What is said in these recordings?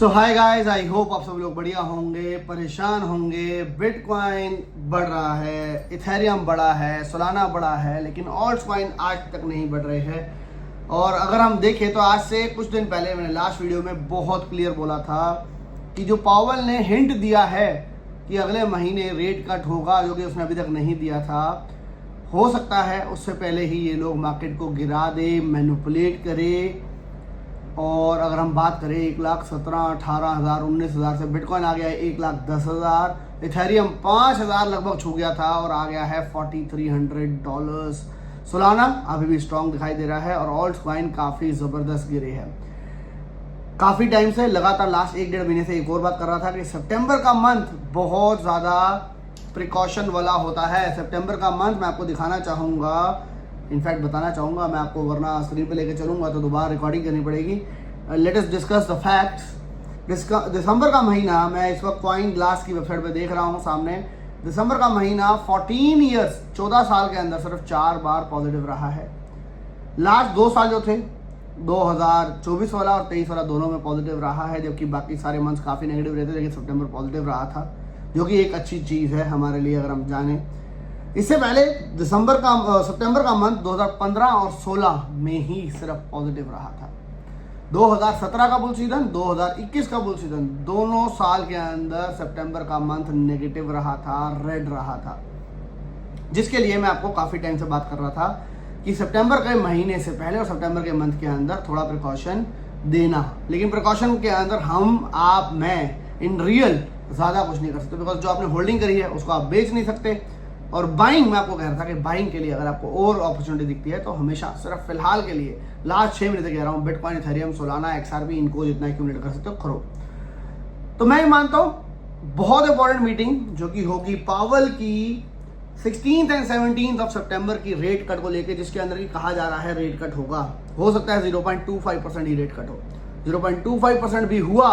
So hi guys, I hope आप सब लोग बढ़िया होंगे, परेशान होंगे। बिटकॉइन बढ़ रहा है, इथेरियम बढ़ा है, सोलाना बढ़ा है, लेकिन ऑल्ट कॉइन आज तक नहीं बढ़ रहे हैं। और अगर हम देखें तो आज से कुछ दिन पहले मैंने लास्ट वीडियो में बहुत क्लियर बोला था कि जो पावेल ने हिंट दिया है कि अगले महीने रेट कट होगा, जो कि उसने अभी तक नहीं दिया था, हो सकता है उससे पहले ही ये लोग मार्केट को गिरा दे, मैनिपुलेट करे। और अगर हम बात करें 1,17,000, 18,000, 19,000 से बिटकॉइन आ गया है 1,10,000, इथेरियम 5,000 लगभग छू गया था और आ गया है $4,300। सोलाना अभी भी स्ट्रॉन्ग दिखाई दे रहा है और ऑल्ट कॉइन काफ़ी ज़बरदस्त गिरे हैं। काफ़ी टाइम से लगातार लास्ट 1-1.5 महीने से एक और बात कर रहा था कि सितंबर का मंथ बहुत ज़्यादा प्रिकॉशन वाला होता है। सितंबर का मंथ मैं आपको दिखाना चाहूँगा, इनफैक्ट बताना चाहूँगा मैं आपको, वरना स्क्रीन पे लेके चलूँगा तो दोबारा रिकॉर्डिंग करनी पड़ेगी। Let us discuss the facts. दिसंबर का महीना, मैं इस वक्त कॉइन ग्लास की वेबसाइट पे देख रहा हूँ सामने, दिसंबर का महीना 14 ईयर्स 14 साल के अंदर सिर्फ 4 बार पॉजिटिव रहा है। लास्ट 2 साल जो थे 2024 वाला और 23 वाला दोनों में पॉजिटिव रहा है, जबकि बाकी सारे मंथ्स काफ़ी नेगेटिव रहते, लेकिन सितंबर पॉजिटिव रहा था, जो कि एक अच्छी चीज़ है हमारे लिए अगर हम जानें। इससे पहले सितंबर का मंथ 2015 और 16 में ही सिर्फ पॉजिटिव रहा था। 2017 का बुल सीजन, 2021 का बुल सीजन, दोनों साल के अंदर सितंबर का मंथ नेगेटिव रहा था, रेड रहा था। जिसके लिए मैं आपको काफ़ी टाइम से बात कर रहा था कि सितंबर के महीने से पहले और सितंबर के मंथ के अंदर थोड़ा प्रिकॉशन देना। लेकिन प्रिकॉशन के अंदर हम, आप, मैं इन रियल ज़्यादा कुछ नहीं कर सकते, बिकॉज जो आपने होल्डिंग करी है उसको आप बेच नहीं सकते। और बाइंग, मैं आपको कह रहा था कि बाइंग के लिए अगर आपको और अपॉर्चुनिटी दिखती है तो हमेशा सिर्फ फिलहाल के लिए लास्ट 6 महीने से कह रहा हूँ, बिटकॉइन, इथेरियम, सोलाना, एक्सआरपी, इनको जितना एक्यूमुलेट कर सकते हो करो। तो मैं मानता हूँ बहुत इंपॉर्टेंट मीटिंग जो कि होगी पावेल की 16th और 17th ऑफ सितंबर की रेट कट को लेकर, जिसके अंदर ही कहा जा रहा है रेट कट होगा। हो सकता है 0.25% ही रेट कट हो। 0.25% भी हुआ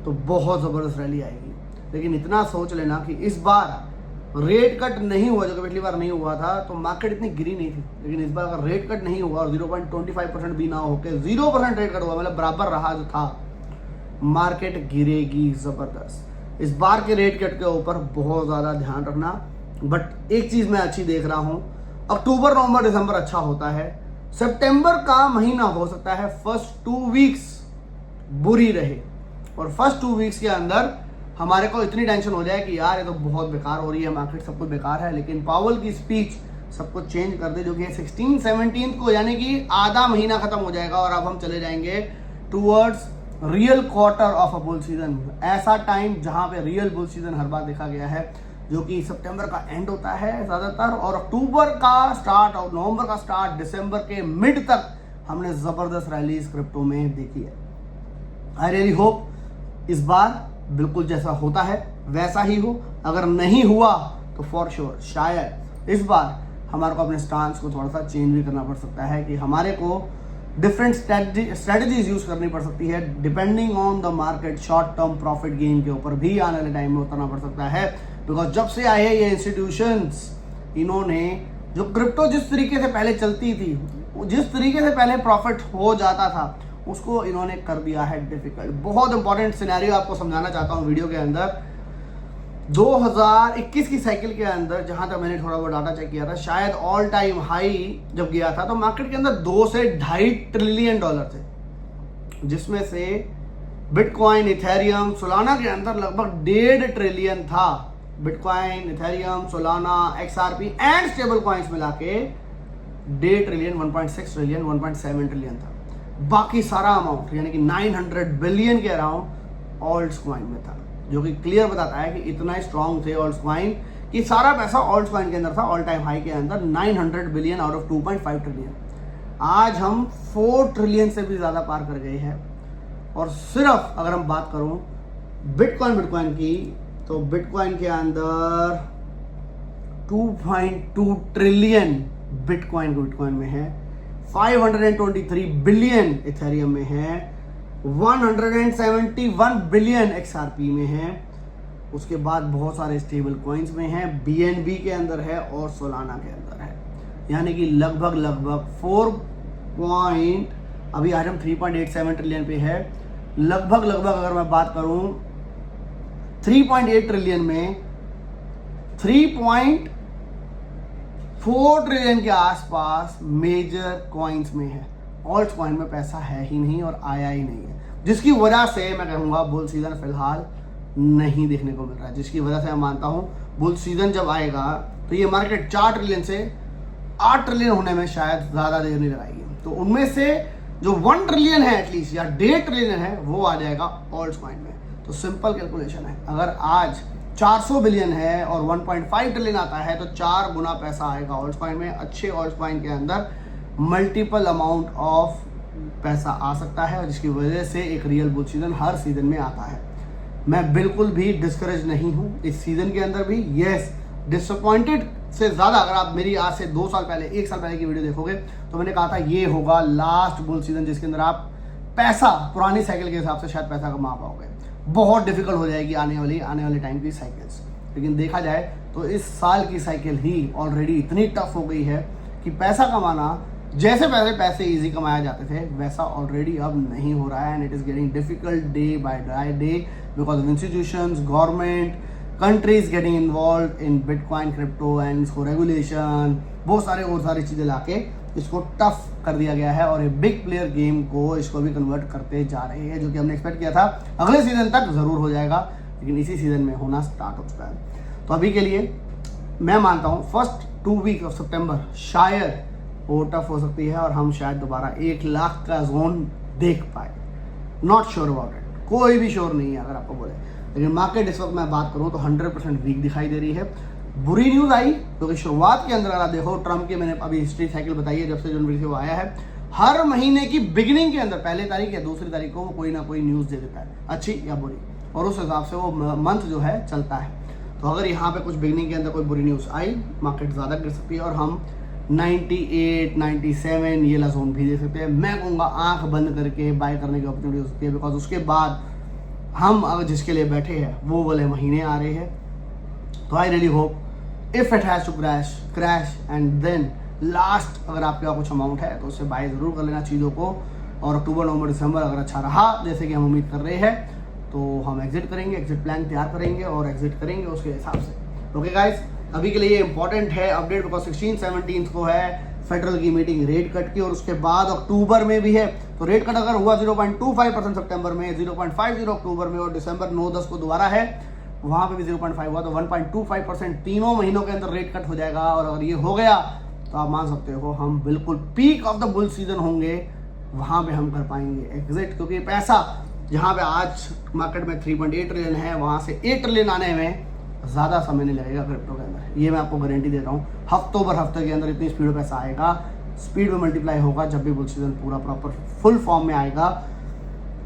तो बहुत ज़बरदस्त रैली आएगी। लेकिन इतना सोच लेना कि इस बार रेट कट नहीं हुआ, जो कि पिछली बार नहीं हुआ था, तो मार्केट इतनी गिरी नहीं थी। लेकिन इस बार अगर रेट कट नहीं हुआ और 0.25% भी ना होकर 0% रेट कट हुआ, मतलब बराबर रहा जो था, मार्केट गिरेगी ज़बरदस्त। इस बार के रेट कट के ऊपर बहुत ज़्यादा ध्यान रखना। बट एक चीज़ मैं अच्छी देख रहा हूँ, अक्टूबर, नवंबर, दिसंबर अच्छा होता है। सितंबर का महीना हो सकता है फर्स्ट 2 वीक्स बुरी रहे और फर्स्ट 2 वीक्स के अंदर हमारे को इतनी टेंशन हो जाए कि यार ये तो बहुत बेकार हो रही है मार्केट, सब कुछ बेकार है। लेकिन पावेल की स्पीच सब कुछ चेंज कर दे, जो कि 16-17 को, यानी कि आधा महीना खत्म हो जाएगा और अब हम चले जाएंगे towards real quarter of a bull season. ऐसा टाइम जहां पे रियल बुल सीजन हर बार देखा गया है, जो कि सितंबर का एंड होता है ज़्यादातर, और अक्टूबर का स्टार्ट और नवंबर का स्टार्ट, दिसंबर के मिड तक हमने ज़बरदस्त रैलीज क्रिप्टो में देखी है। आई रियली होप इस बार बिल्कुल जैसा होता है वैसा ही हो। अगर नहीं हुआ तो फॉर श्योर शायद इस बार हमारे को अपने स्टांस को थोड़ा सा चेंज भी करना पड़ सकता है, कि हमारे को डिफरेंट स्ट्रेटजीज यूज करनी पड़ सकती है depending on the market. Short term profit gain के ऊपर भी आने वाले टाइम में उतरना पड़ सकता है, बिकॉज जब से आए हैं ये इंस्टीट्यूशंस, इन्होंने जो क्रिप्टो जिस तरीके से पहले चलती थी, जिस तरीके से पहले प्रॉफिट हो जाता था, उसको इन्होंने कर दिया है डिफिकल्ट। बहुत इंपॉर्टेंट सिनेरियो आपको समझाना चाहता हूँ वीडियो के अंदर। 2021 की साइकिल के अंदर, जहां तक मैंने थोड़ा बहुत डाटा चेक किया था, शायद ऑल टाइम हाई जब गया था तो मार्केट के अंदर 2 से $2.5 ट्रिलियन थे, जिसमें से बिटकॉइन, इथेरियम, सोलाना के अंदर लगभग 1.5 ट्रिलियन था। Bitcoin, Ethereum, Solana, XRP and stable coins मिला के 1.5 ट्रिलियन, 1.6 ट्रिलियन, 1.7 ट्रिलियन था। बाकी सारा अमाउंट यानी कि 900 बिलियन के अराउंड ऑल्ट कॉइन में था, जो कि क्लियर बताता है कि इतना स्ट्रॉन्ग थे ऑल्ट कॉइन कि सारा पैसा ऑल्ट कॉइन के अंदर था। ऑल टाइम हाई के अंदर 900 बिलियन आउट ऑफ 2.5 ट्रिलियन। आज हम 4 ट्रिलियन से भी ज़्यादा पार कर गए हैं। और सिर्फ अगर हम बात करूं बिटकॉइन की, तो बिटकॉइन के अंदर 2.2 ट्रिलियन बिटकॉइन में है, 523 बिलियन इथेरियम में है, 171 बिलियन एक्सआरपी में है। उसके बाद बहुत सारे स्टेबल कॉइन्स में है, बीएनबी के अंदर है और सोलाना के अंदर है। यानी कि लगभग 4 पॉइंट, अभी आज हम 3.87 ट्रिलियन पे है, लगभग अगर मैं बात करूं 3.8 ट्रिलियन में 3.4 ट्रिलियन के आसपास मेजर कॉइन्स में है। ऑल्ट कॉइन में पैसा है ही नहीं और आया ही नहीं है, जिसकी वजह से मैं कहूँगा बुल सीजन फिलहाल नहीं देखने को मिल रहा है। जिसकी वजह से मैं मानता हूँ बुल सीजन जब आएगा तो ये मार्केट 4 ट्रिलियन से 8 ट्रिलियन होने में शायद ज़्यादा देर नहीं लगाएगी। तो उनमें से जो 1 ट्रिलियन है एटलीस्ट या 1.5 ट्रिलियन है वो आ जाएगा ऑल्ट कॉइन में। तो सिंपल कैलकुलेशन है, अगर आज 400 बिलियन है और 1.5 ट्रिलियन आता है तो 4 गुना पैसा आएगा ऑल्ट कॉइन में। अच्छे ऑल्ट कॉइन के अंदर मल्टीपल अमाउंट ऑफ पैसा आ सकता है, जिसकी वजह से एक रियल बुल सीजन हर सीजन में आता है। मैं बिल्कुल भी डिस्करेज नहीं हूँ इस सीजन के अंदर भी। यस, डिसअपॉइंटेड से ज़्यादा अगर आप मेरी आज से 2 साल पहले 1 साल पहले की वीडियो देखोगे तो मैंने कहा था ये होगा लास्ट बुल सीजन जिसके अंदर आप पैसा पुरानी साइकिल के हिसाब से शायद पैसा कमा पाओगे। बहुत डिफिकल्ट हो जाएगी आने वाले टाइम की साइकिल्स। लेकिन देखा जाए तो इस साल की साइकिल ही ऑलरेडी इतनी टफ हो गई है कि पैसा कमाना, जैसे पहले पैसे इजी कमाया जाते थे वैसा ऑलरेडी अब नहीं हो रहा है। And it is getting difficult day by day because of institutions, government, countries getting involve in bitcoin, crypto and इसको रेगुलेशन, बहुत सारी चीज़ें लाके इसको टफ कर दिया गया है और एक बिग प्लेयर गेम को इसको भी कन्वर्ट करते जा रहे हैं, जो कि हमने एक्सपेक्ट किया था अगले सीजन तक ज़रूर हो जाएगा, लेकिन इसी सीजन में होना स्टार्ट हो चुका है। तो अभी के लिए मैं मानता हूँ फर्स्ट 2 वीक ऑफ सितंबर शायद वो टफ हो सकती है और हम शायद दोबारा 1 लाख का जोन देख पाए। नॉट श्योर अबाउट इट, कोई भी श्योर नहीं है अगर आपको बोले। लेकिन मार्केट इस वक्त मैं बात करूँ तो 100% वीक दिखाई दे रही है। बुरी न्यूज़ आई क्योंकि शुरुआत के अंदर अगर आप देखो ट्रम्प के, मैंने अभी हिस्ट्री साइकिल बताई है जब से जनवरी से वो आया है, हर महीने की बिगिनिंग के अंदर पहली तारीख या दूसरी तारीख को वो कोई ना कोई न्यूज़ दे देता है, अच्छी या बुरी, और उस हिसाब से वो मंथ जो है चलता है। तो अगर यहाँ पे कुछ बिगिनिंग के अंदर कोई बुरी न्यूज़ आई, मार्केट ज़्यादा गिर सकती है और हम 98, 97 ये जोन भी दे सकते हैं। मैं कहूँगा आंख बंद करके बाय करने की अपॉर्चुनिटी हो सकती है, बिकॉज उसके बाद हम अगर जिसके लिए बैठे हैं वो वाले महीने आ रहे हैं। तो I really hope if it has to crash and then last अगर आपके पास कुछ अमाउंट है तो उससे बाय ज़रूर कर लेना चीज़ों को। और अक्टूबर, नवंबर, दिसंबर अगर अच्छा रहा जैसे कि हम उम्मीद कर रहे हैं तो हम एग्जिट करेंगे, एग्जिट प्लान तैयार करेंगे और एग्जिट करेंगे उसके हिसाब से। ओके गाइस, अभी के लिए ये इंपॉर्टेंट है अपडेट बिकॉज 16-17 को है फेडरल की मीटिंग रेट कट की और उसके बाद अक्टूबर में भी है। तो रेट कट अगर हुआ 0.25% सितंबर में, 0.50 अक्टूबर में और दिसंबर 9-10 को दोबारा है, वहाँ पे भी 0.5 हुआ तो 1.25% तीनों महीनों के अंदर रेट कट हो जाएगा। और अगर ये हो गया तो आप मान सकते हो हम बिल्कुल peak of the bull season होंगे, वहाँ पे हम कर पाएंगे एग्जिट। क्योंकि पैसा जहाँ पे आज मार्केट में 3.8 ट्रिलियन है वहाँ से 8 ट्रिलियन आने में ज़्यादा समय नहीं लगेगा क्रिप्टो के अंदर, ये मैं आपको गारंटी देता हूँ। हफ्ते के अंदर इतनी स्पीड में पैसा आएगा, स्पीड में मल्टीप्लाई होगा जब भी बुल सीजन पूरा प्रॉपर फुल फॉर्म में आएगा।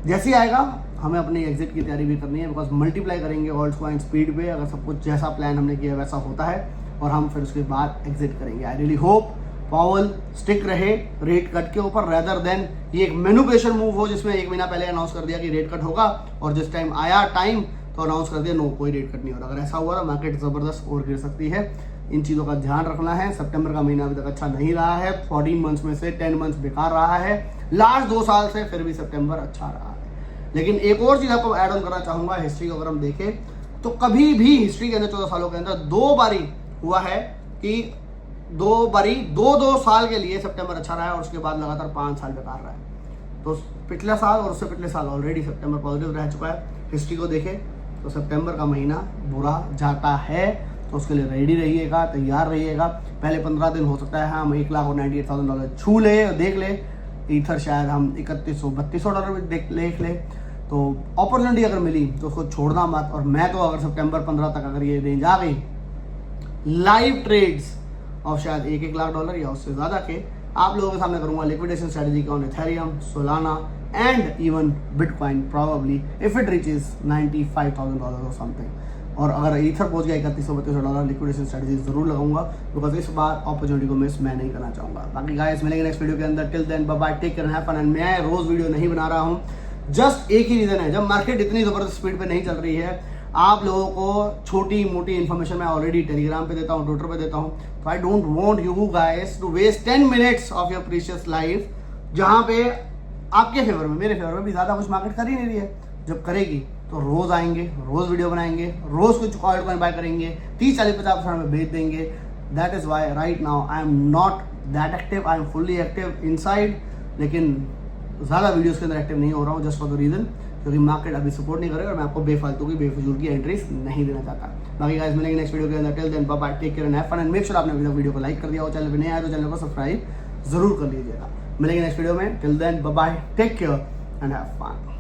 जैसे ही आएगा हमें अपनी एग्जिट की तैयारी भी करनी है बिकॉज मल्टीप्लाई करेंगे ऑल्ट कॉइन स्पीड पे अगर सब कुछ जैसा प्लान हमने किया वैसा होता है और हम फिर उसके बाद एग्जिट करेंगे। आई रियली होप पावल स्टिक रहे रेट कट के ऊपर रेदर देन ये एक मैनिपुलेशन मूव हो जिसमें 1 महीना पहले अनाउंस कर दिया कि रेट कट होगा और जिस टाइम आया टाइम तो अनाउंस कर दिया नो, कोई रेट कट नहीं हो रहा। अगर ऐसा हुआ तो मार्केट ज़बरदस्त और गिर सकती है। इन चीज़ों का ध्यान रखना है। सितंबर का महीना अभी तक अच्छा नहीं रहा है, 14 मंथ्स में से 10 मंथ्स बेकार रहा है लास्ट 2 साल से, फिर भी सितंबर अच्छा रहा है। लेकिन एक और चीज़ आपको ऐड ऑन करना चाहूँगा, हिस्ट्री को अगर हम देखें तो कभी भी हिस्ट्री के अंदर 14 सालों के अंदर 2 बारी हुआ है कि 2 साल के लिए सितंबर अच्छा रहा है और उसके बाद लगातार 5 साल बेकार रहा है। तो पिछला साल और उससे पिछले साल ऑलरेडी सितंबर पॉजिटिव रह चुका है। हिस्ट्री को देखें तो सितंबर का महीना बुरा जाता है, तो उसके लिए रेडी रहिएगा, तैयार रहिएगा। पहले 15 दिन हो सकता है हम $1,98,000 छू ले और देख ले, ईथर शायद हम $3100-3200 भी देख ले। तो अपॉर्चुनिटी अगर मिली तो उसको छोड़ना मत। और मैं तो अगर सितंबर 15 तक अगर ये रेंज आ गई लाइव ट्रेड्स और शायद $1 लाख या उससे ज़्यादा के आप लोगों के सामने करूँगा liquidation strategy on Ethereum, Solana and even bitcoin probably if it reaches $95,000 और समथिंग। और अगर ईथर पहुंच गया $3100-3200 लिक्विडेशन स्ट्रेटजी जरूर लगाऊंगा बिकॉज इस बार अपॉर्चुनिटी को मिस मैं नहीं करना चाहूँगा। बाकी गाइस मिलेंगे नेक्स्ट वीडियो के अंदर, till then bye bye, take care and have fun. And मैं रोज वीडियो नहीं बना रहा हूँ, जस्ट एक ही रीज़न है, जब मार्केट इतनी ज़बरदस्त स्पीड पे नहीं चल रही है आप लोगों को छोटी मोटी इन्फॉर्मेशन मैं ऑलरेडी टेलीग्राम पे देता हूँ, ट्विटर पे देता हूँ। तो I don't want you guys to waste 10 minutes of your precious life जहाँ पे आपके फेवर में, मेरे फेवर में भी ज़्यादा कुछ मार्केट कर ही नहीं रही है। जब करेगी तो रोज़ आएंगे, रोज़ वीडियो बनाएंगे, रोज़ कुछ ऑल्ट कॉइन बाय करेंगे, 30-40-50% में बेच देंगे। That is why right now I am not that active, I am fully active inside, लेकिन ज़्यादा वीडियोज़ के अंदर एक्टिव नहीं हो रहा हूँ जस्ट फॉर द रीज़न क्योंकि मार्केट अभी सपोर्ट नहीं करेगा और मैं आपको बेफालतू की बेफजूल की एंट्रीज नहीं देना चाहता। बाकी गाइस मिलेंगे नेक्स्ट वीडियो के अंदर। Till then bye bye, take care and have fun and make sure आपने वीडियो को लाइक कर दिया हो, चैनल पे नए आए तो चैनल को सब्सक्राइब जरूर कर लीजिएगा। मिलेंगे नेक्स्ट वीडियो में। Till then bye bye, take care and have fun.